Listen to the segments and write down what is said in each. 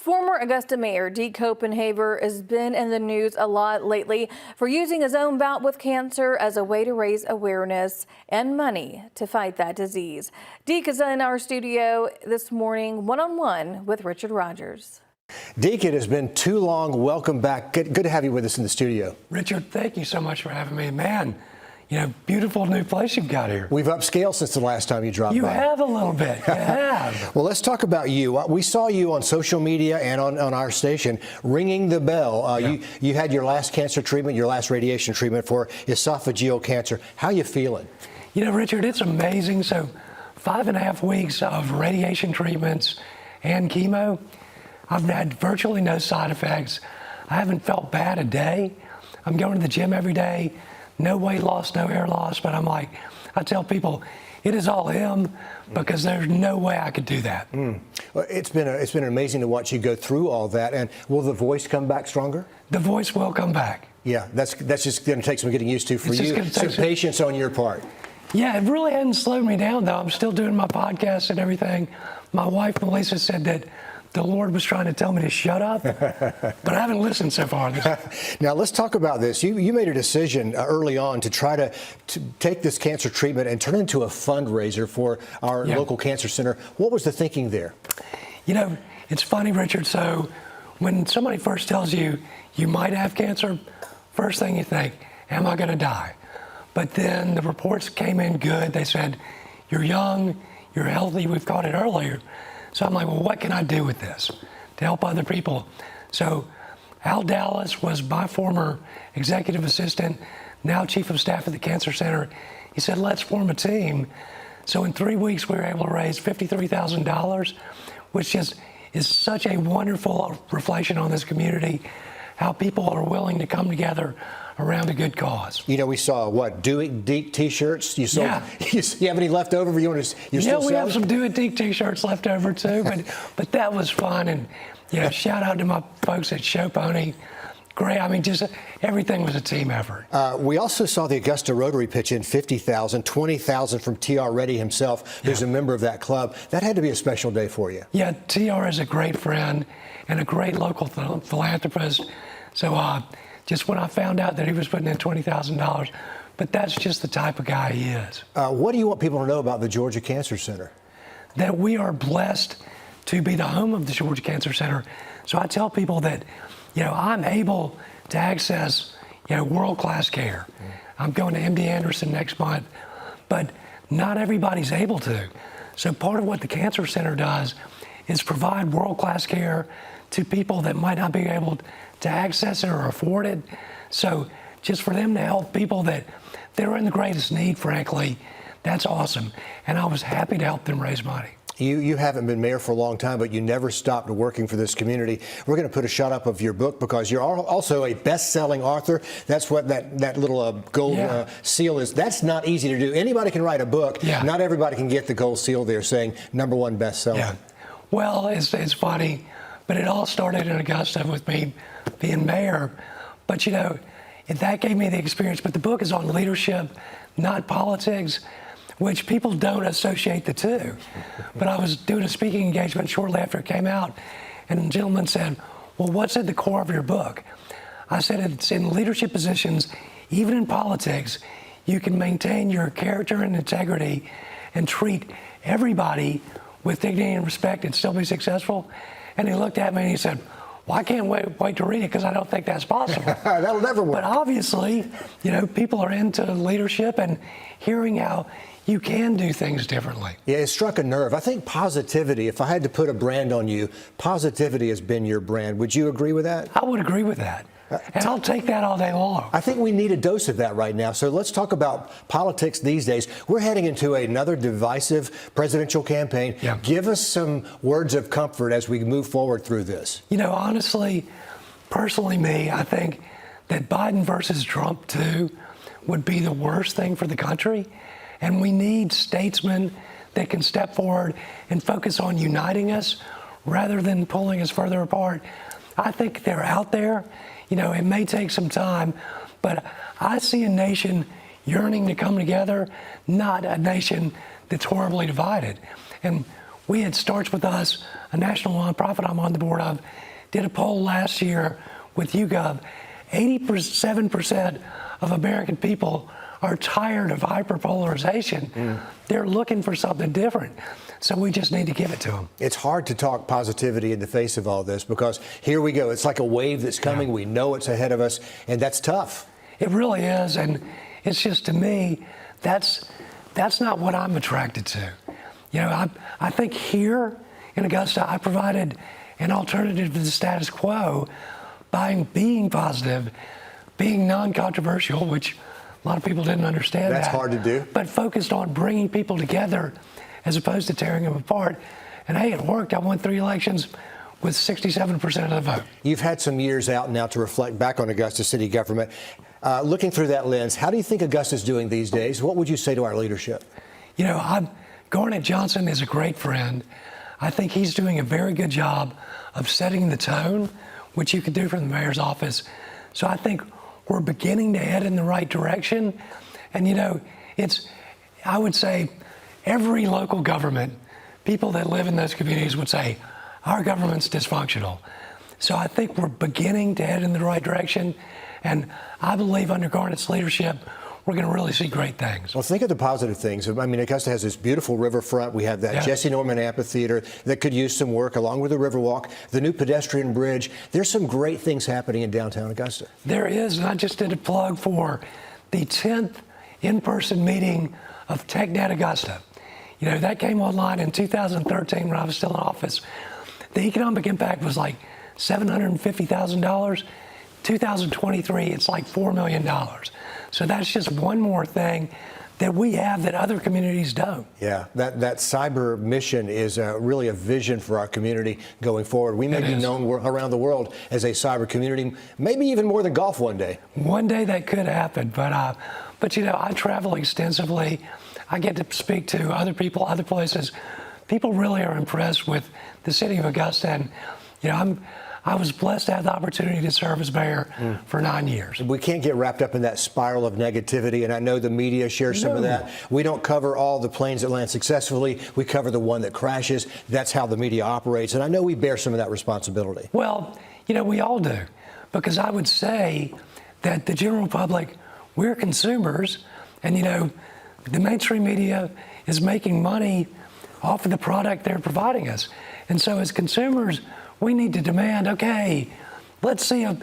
Former Augusta Mayor Deke Copenhaver has been in the news a lot lately for using his own bout with cancer as a way to raise awareness and money to fight that disease. Deke is in our studio this morning, one-on-one with Richard Rogers. Deke, it has been too long. Welcome back. Good to have you with us in the studio. Richard, thank you so much for having me. Man, beautiful new place you've got here. We've upscaled since the last time you dropped by. You have a little bit. You have. Well, let's talk about you. We saw you on social media and on our station ringing the bell. You had your last cancer treatment, your last radiation treatment for esophageal cancer. How you feeling? Richard, it's amazing. So 5.5 weeks of radiation treatments and chemo. I've had virtually no side effects. I haven't felt bad a day. I'm going to the gym every day. No weight loss, no hair loss, but I tell people, it is all him because there's no way I could do that. Well, it's been amazing to watch you go through all that. And will the voice come back stronger? The voice will come back. Yeah, that's just going to take some getting used to for you. Some patience on your part. Yeah, it really hasn't slowed me down, though. I'm still doing my podcast and everything. My wife, Melissa, said that the Lord was trying to tell me to shut up, but I haven't listened so far. Now, let's talk about this. You made a decision early on to try to take this cancer treatment and turn it into a fundraiser for our local cancer center. What was the thinking there? It's funny, Richard. So when somebody first tells you you might have cancer, first thing you think, am I going to die? But then the reports came in good. They said, you're young, you're healthy, we've caught it earlier. So I'm like, well, what can I do with this to help other people? So Al Dallas was my former executive assistant, now chief of staff at the Cancer Center. He said, let's form a team. So in 3 weeks, we were able to raise $53,000, which is such a wonderful reflection on this community, how people are willing to come together around a good cause. We saw Do It Deke t-shirts. You sold. Yeah. You have any left over? We have some Do It Deke t-shirts left over too, but that was fun. And shout out to my folks at Show Pony. Great. Just everything was a team effort. We also saw the Augusta Rotary pitch in $50,000, $20,000 from T.R. Reddy himself, who's a member of that club. That had to be a special day for you. Yeah, T.R. is a great friend and a great local philanthropist. So just when I found out that he was putting in $20,000, but that's just the type of guy he is. What do you want people to know about the Georgia Cancer Center? That we are blessed to be the home of the Georgia Cancer Center. So I tell people that, I'm able to access, world-class care. I'm going to MD Anderson next month, but not everybody's able to. So part of what the Cancer Center does is provide world-class care to people that might not be able to access it or afford it. So just for them to help people that they're in the greatest need, frankly, that's awesome. And I was happy to help them raise money. You haven't been mayor for a long time, but you never stopped working for this community. We're going to put a shot up of your book because you're also a best-selling author. That's what that little gold seal is. That's not easy to do. Anybody can write a book. Yeah. Not everybody can get the gold seal there saying #1 best-selling. Yeah. Well, it's funny, but it all started in Augusta with me being mayor. But, that gave me the experience. But the book is on leadership, not politics, which people don't associate the two. But I was doing a speaking engagement shortly after it came out, and the gentleman said, well, what's at the core of your book? I said, it's in leadership positions, even in politics, you can maintain your character and integrity and treat everybody with dignity and respect and still be successful. And he looked at me and he said, well, I can't wait to read it because I don't think that's possible. That'll never work. But obviously, people are into leadership and hearing how you can do things differently. Yeah, it struck a nerve. I think positivity, if I had to put a brand on you, positivity has been your brand. Would you agree with that? I would agree with that. And I'll take that all day long. I think we need a dose of that right now. So let's talk about politics these days. We're heading into another divisive presidential campaign. Yeah. Give us some words of comfort as we move forward through this. Honestly, personally I think that Biden versus Trump too would be the worst thing for the country. And we need statesmen that can step forward and focus on uniting us rather than pulling us further apart. I think they're out there. It may take some time, but I see a nation yearning to come together, not a nation that's horribly divided. And we had Starts With Us, a national nonprofit I'm on the board of, did a poll last year with YouGov. 87% of American people are tired of hyperpolarization. They're looking for something different. So we just need to give it to them. It's hard to talk positivity in the face of all this because here we go. It's like a wave that's coming. We know it's ahead of us, and that's tough. It really is, and it's just, to me, that's not what I'm attracted to. You know, I think here in Augusta, I provided an alternative to the status quo by being positive, being non-controversial, which a lot of people didn't understand. That's hard to do. But focused on bringing people together as opposed to tearing them apart. And hey, it worked. I won 3 elections with 67% of the vote. You've had some years out now to reflect back on Augusta city government. Looking through that lens, how do you think Augusta's doing these days? What would you say to our leadership? You know, Garnet Johnson is a great friend. I think he's doing a very good job of setting the tone, which you can do from the mayor's office. So I think we're beginning to head in the right direction. And, you know, I would say every local government, people that live in those communities would say, our government's dysfunctional. So I think we're beginning to head in the right direction. And I believe under Garnet's leadership, we're going to really see great things. Well, think of the positive things. I mean, Augusta has this beautiful riverfront. We have that Jesse Norman Amphitheater that could use some work, along with the Riverwalk, the new pedestrian bridge. There's some great things happening in downtown Augusta. There is, and I just did a plug for the 10th in-person meeting of TechNet Augusta. You know, that came online in 2013 when I was still in office. The economic impact was like $750,000. 2023, it's like $4 million. So that's just one more thing that we have that other communities don't. Yeah, that cyber mission is really a vision for our community going forward. We may be known around the world as a cyber community, maybe even more than golf one day. One day that could happen, but you know, I travel extensively. I get to speak to other people, other places. People really are impressed with the city of Augusta, and you know, I was blessed to have the opportunity to serve as mayor for 9 years. We can't get wrapped up in that spiral of negativity, and I know the media shares some of that. We don't cover all the planes that land successfully. We cover the one that crashes. That's how the media operates, and I know we bear some of that responsibility. Well, you know, we all do, because I would say that the general public, we're consumers, and you know, the mainstream media is making money off of the product they're providing us. And so as consumers, we need to demand, okay, let's see a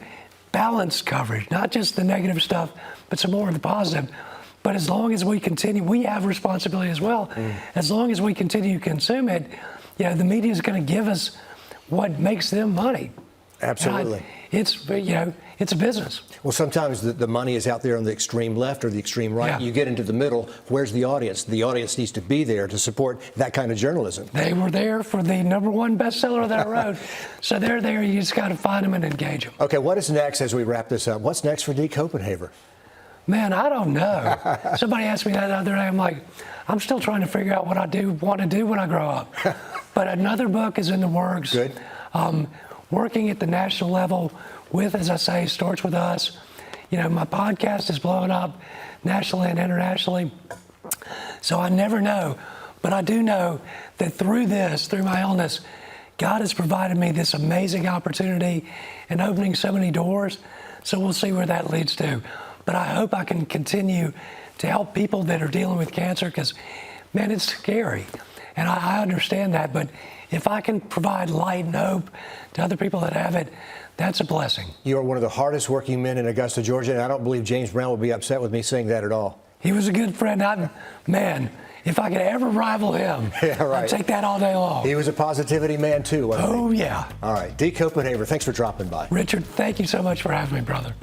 balanced coverage, not just the negative stuff, but some more of the positive. But as long as we continue, we have responsibility as well. As long as we continue to consume it, you know, the media is going to give us what makes them money. Absolutely. It's, you know, it's a business. Well, sometimes the money is out there on the extreme left or the extreme right. Yeah. You get into the middle. Where's the audience? The audience needs to be there to support that kind of journalism. They were there for the #1 bestseller that I wrote. So they're there. You just got to find them and engage them. Okay, what is next as we wrap this up? What's next for Dee Copenhaver? Man, I don't know. Somebody asked me that the other day. I'm like, I'm still trying to figure out what I want to do when I grow up. But another book is in the works. Good. Working at the national level with, as I say, Starts With Us. You know, my podcast is blowing up nationally and internationally. So I never know. But I do know that through my illness, God has provided me this amazing opportunity and opening so many doors. So we'll see where that leads to. But I hope I can continue to help people that are dealing with cancer, because, man, it's scary. And I understand that. But if I can provide light and hope to other people that have it, that's a blessing. You are one of the hardest working men in Augusta, Georgia, and I don't believe James Brown would be upset with me saying that at all. He was a good friend. Man, if I could ever rival him, I'd take that all day long. He was a positivity man, too, wasn't he? Oh, yeah. All right. Dee Copenhaver, thanks for dropping by. Richard, thank you so much for having me, brother.